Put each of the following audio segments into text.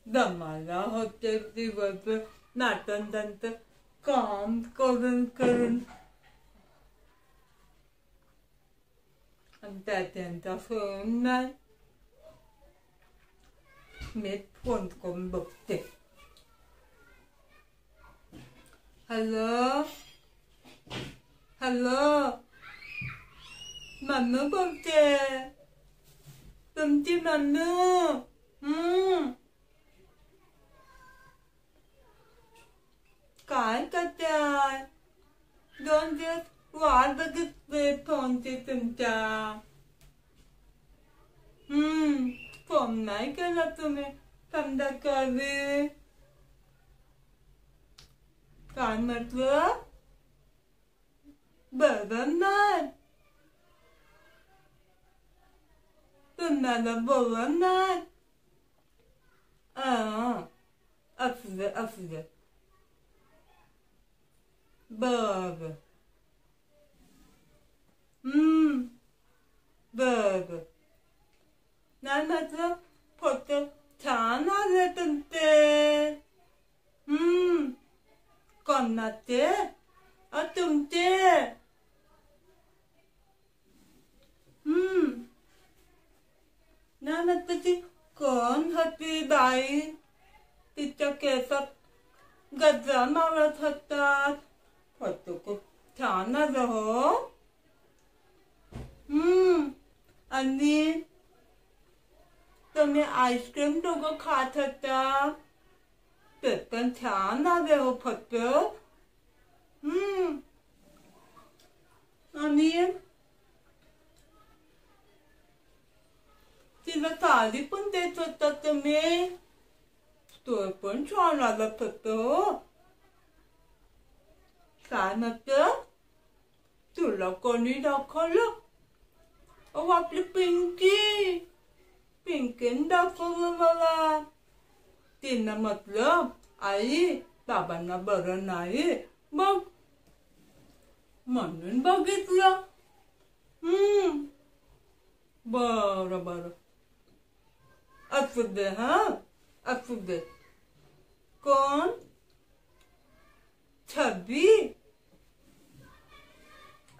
दमाला होते दिवसभर नाटंत काम करून करून आणि त्यांचा फोन नाही. मी फोन करून बघते. हॅलो हॅलो मम्मी बोलते. तुमची मम्मी काय करताय? 2 दिवस वाट बघितले फोनची तुमच्या. फोन नाही केला तुम्ही संध्याकाळी. काय म्हटलं? बरं नाही. तुम्हाला बोललं नाही. असू दे. बर. बर. नाही म्हटलं फोटो छान आले तुमचे. कोणाचे? तुमचे. नाही म्हटलं ती कोण होती बाई? तिच्या केसात गजरा मारत होतात. फोटो खूप छान आला हो. आणि तुम्ही आईस्क्रीम दोघं खात होता. ते पण छान आले हो फोटो. आणि तिला साडी पण देत होता तुम्ही. तो पण छान आला फोटो. काय म्हटलं? तुला कोणी दाखवलं? आपली पिंकीने दाखवलं मला. तिनं म्हटलं आई बाबांना बरं नाही बघ म्हणून बघितलं. बरं असू दे. असू दे. कोण? छबी?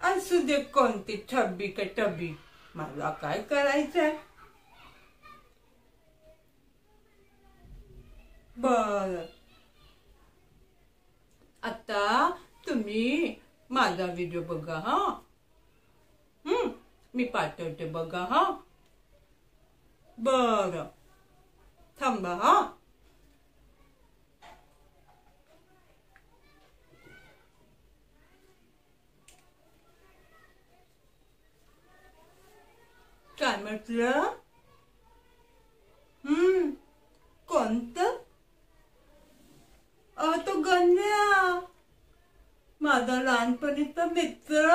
असू दे कोणती छबी का टबी, मला काय करायचंय. बर. आता तुम्ही माझा व्हिडिओ बघा हा. मी पाठवते बघा हा. बर. थांबा हा. काय म्हटलं? कोणतं? तो गण्या, माझा लहानपणीचा मित्र.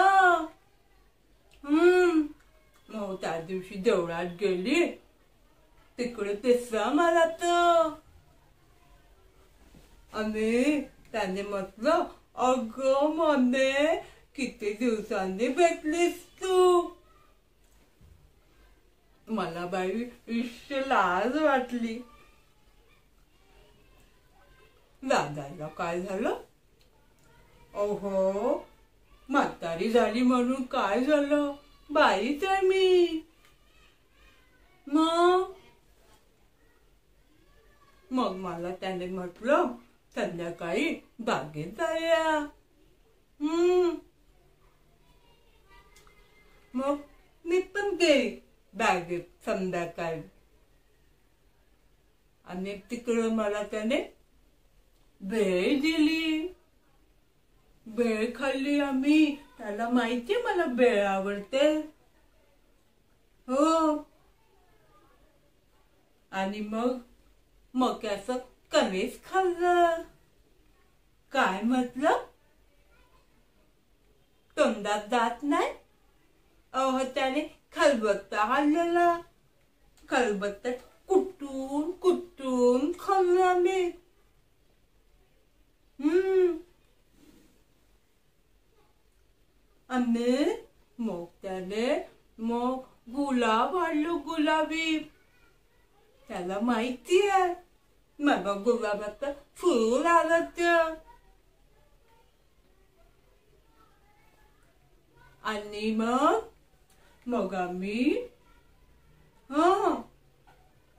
मग त्या दिवशी देवळात गेली तिकडे दिसला मला तो. आणि त्याने म्हटलं अगं मम्मी किती दिवसांनी भेटलीस तू. मला बाई लाज वाटली. दादाला काय झालं? ओहो म्हातारी झाली म्हणून काय झालं? बाईच आहे मी. मग मला त्याने म्हटलं संध्याकाळी बागेत जाऊया. मग मी पण गेली बागेत संध्याकाळी. आणि तिकडं मला त्याने भेळ दिली. भेळ खाल्ली आम्ही. त्याला माहितीये मला भेळ आवडते. हो. आणि मग मक्याचं कणीस खाल्लं. काय म्हटलं? तोंडात जात नाही. त्याने खलबत्ता आणलेला. खलबत्त्यात कुटून कुटून खाल्लं आम्ही. आणि मग त्याने गुलाब आणलं गुलाबी. त्याला माहिती आहे मग गुलाबाचं फूल आलं तर. आणि मग आम्ही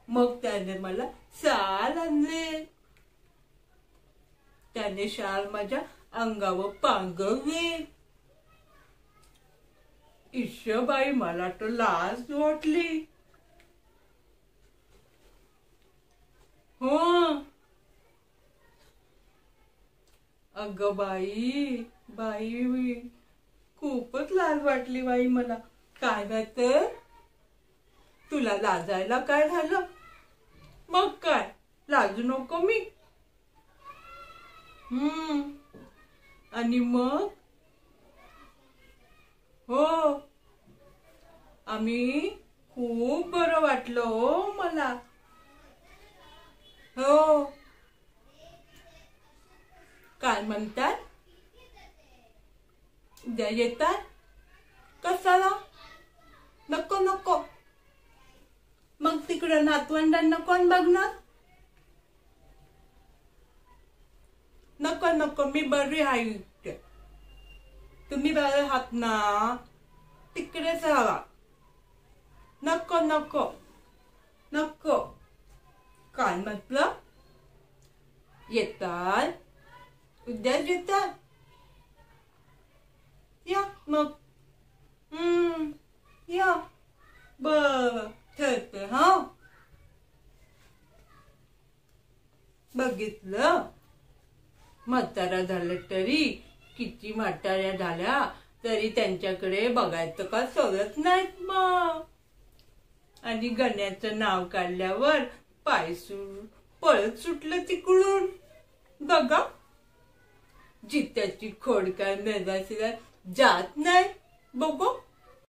मग त्याने मला शाल आणले. त्याने शाल माझ्या अंगावर पांघरली. ईश्वबाई मला तर लाज वाटली. अगं बाई खूपच लाज वाटली बाई मला. काय माहित तुला लाजायला काय झालं? मग काय, लाजू नको मी. आणि मग आम्ही खूप बरं वाटलं हो मला. काय म्हणतात? उद्या येतात? कशाला? नको. मग तिकडं नातवंडांना कोण बघणार? नको मी बरी आहे. तुम्ही बरे आहात ना? तिकडेच राहा. नको. काय म्हटलं? येतात? उद्याच येतात? या मग. या बर ठरते. बघितलं, म्हातारा झालं तरी, किती म्हाताऱ्या झाल्या तरी त्यांच्याकडे बघायचं का सरत नाहीत मग. आणि गण्याचं नाव काढल्यावर पाय पळत सुटलं तिकडून. बघा, जित्याची खोड काय मेदाशीला जात नाही. बघू